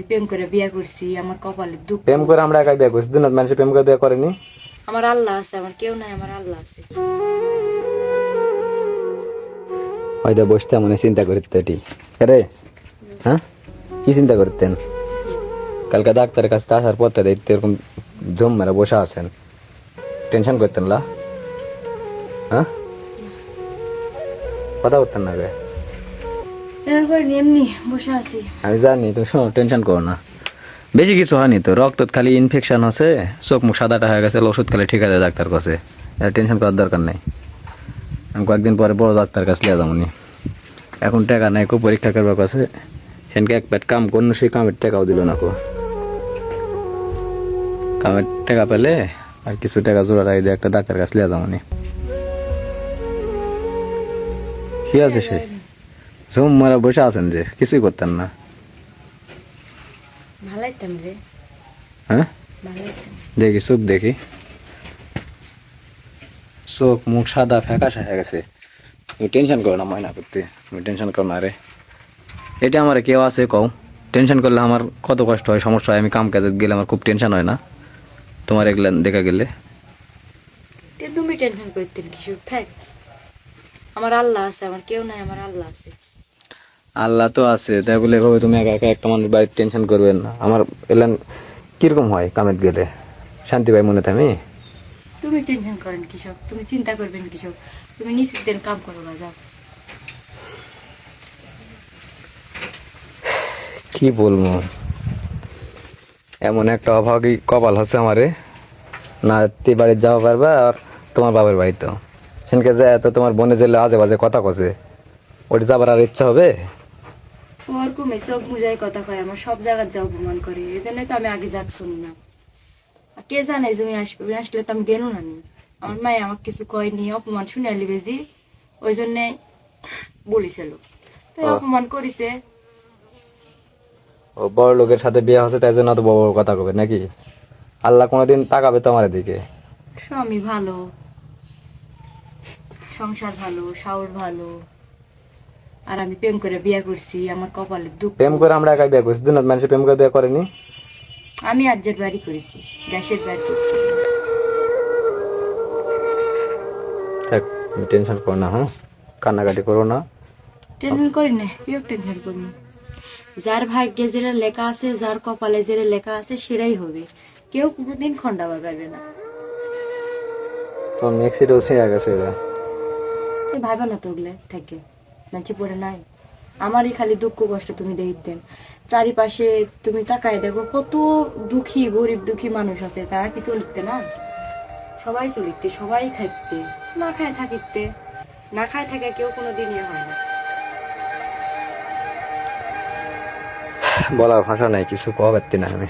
প্রেম করে বিয়ে করছি, আমার কপালে দুঃখ। প্রেম করে আমরা একাই বিয়ে করছি, দুনিয়ার মানুষ প্রেম করে বিয়ে করেনি। আমার আল্লাহ আছে, আমার কেউ নাই, আমার আল্লাহ আছে। হয়তো বসতে মনে চিন্তা করতে এটি রে। হ্যাঁ, কি চিন্তা করতেন? কালকে ডাক্তারের কাছে আসার পথে দেখতে এরকম জম মেরে বসে আছেন, টেনশন করতেন না? হ্যাঁ, কথা করতেন না রে? এমনি বসে আছি। আমি জানি তুমি শোনো, টেনশন করো না, বেশি কিছু হয়নি তো, রক্ত খালি ইনফেকশন হচ্ছে, চোখ মুখ সাদাটা হয়ে গেছে, ওষুধ খালি ঠিক আছে ডাক্তার কাছে, টেনশন করার দরকার নেই। আমি কয়েকদিন পরে বড় ডাক্তার কাছে লিয়ে যাবো নি। এখন টাকা নাই কো, পরীক্ষা করবার কাছে সেনকে এক পেট কাম করুন, সেই কামের টাকাও দিল না কো। কামের টাকা পেলে আর কিছু টাকা জোড়া রাখি দিয়ে একটা ডাক্তার কাছে লিয়ে যাবো নি। কি আছে সে ঝুম মারা বসে আছেন যে, কিছুই করতেন না? ভালাইতাম রে, হ্যাঁ, ভালাইতাম। দেখি চোখ দেখি, চোখ মুখ সাদা ফ্যাকাশে হয়ে গেছে। তুমি টেনশন করো না ময়না করতে, তুমি টেনশন করো না রে। এটা আমার কেউ আছে কও? টেনশন করলে আমার কত কষ্ট হয়, সমস্যা হয়, আমি কাম কাজে গেলে আমার খুব টেনশন হয় না? তোমার এগুলা দেখা গেলে তুমি টেনশন করতেন কিছু? থাক, আমার আল্লাহ আছে, আমার কেউ নাই, আমার আল্লাহ আছে। আল্লাহ তো আছে, তাই বলে এভাবে তুমি একা একা একটা মানুষ বাড়ির টেনশন করবেন না। আমার এলেন কিরকম হয় কামের গেলে, শান্তি পাই মনে আমি? তুমি টেনশন করেন কিসব, তুমি চিন্তা করবেন কিসব, তুমি নিশ্চিত কাম করো না, যাও। কি বলবো, এমন একটা অভাগী কপাল হচ্ছে আমারে, না তে বাড়ি যাওয়া পারবে আর তোমার বাবার বাড়িতেও সেনকে যায় তো তোমার বোনে জেলে আজে বাজে কথা কছে, ওটা যাবার আর ইচ্ছা হবে? ওরকম চোখ মুজাই কথা কয়, আমার সব জায়গায় যা অপমান করে, এই জন্যই তো আমি আগে যাচ্ছি না। আর কে জানে তুমি আসবে, আসলে তো আমি গেল না নি। আমার মায়ে আমাকে কিছু কয়নি, অপমান শুনে আলি বেজি, ওই জন্যে বলিছিল, তো অপমান করিছে। ও বড় লোকের সাথে বিয়ে হচ্ছে তাই জন্য তো বড় বড় কথা কবে নাকি? আল্লাহ কোনোদিন তাকাবে তোমার দিকে? স্বামী ভালো, সংসার ভালো, শাওর ভালো, আর আমি প্রেম করে বিয়ে করছি, আমার কপালে দুঃখ। প্রেম করে আমরা একাই বিয়ে করছি, দুনিয়ার মানুষ প্রেম করে বিয়ে করেনি। আমি আজ্জের বাড়ি করেছি, গ্যাসের বাড়ি করছি। থাক, তুমি টেনশন করো না, হ্যাঁ, কান্নাকাটি করো না। টেনশন করি না, কেউ টেনশন করি না। যার ভাগ্যে যেটা লেখা আছে, যার কপালে যেটা লেখা আছে সেটাই হবে, কেউ কোনোদিন খন্ডাবার পারবে না। তো মেক্সিটাও ছিঁড়ে গেছে এটা। ভাইবা না তো ওগুলো থাকে, নাচে পড়ে নাই। আমারই খালি দুঃখ কষ্ট তুমি দেখতেন চারিপাশে, তুমি তাকায় দেখো কত দুঃখী গরিব দুঃখী মানুষ আছে, তারা কিছু লিখতে না, সবাই চলিতে, সবাই খাইতে, না খায় থাকিতে, না খায় থাকে কেউ কোনোদিন ইয়ে হয় না। বলার ভাষা নাই, কিছু কওয়া পারতি না আমি।